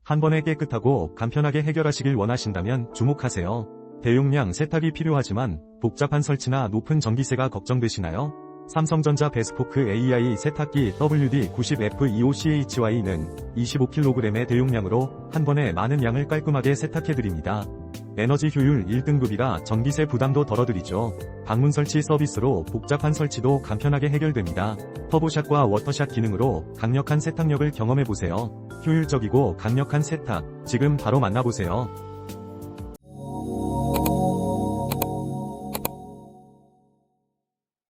한 번에 깨끗하고 간편하게 해결하시길 원하신다면 주목하세요. 대용량 세탁이 필요하지만 복잡한 설치나 높은 전기세가 걱정되시나요? 삼성전자 베스포크 AI 세탁기 WD-90F25CHY는 25kg의 대용량으로 한 번에 많은 양을 깔끔하게 세탁해드립니다. 에너지 효율 1등급이라 전기세 부담도 덜어드리죠. 방문 설치 서비스로 복잡한 설치도 간편하게 해결됩니다. 터보샷과 워터샷 기능으로 강력한 세탁력을 경험해보세요. 효율적이고 강력한 세탁, 지금 바로 만나보세요.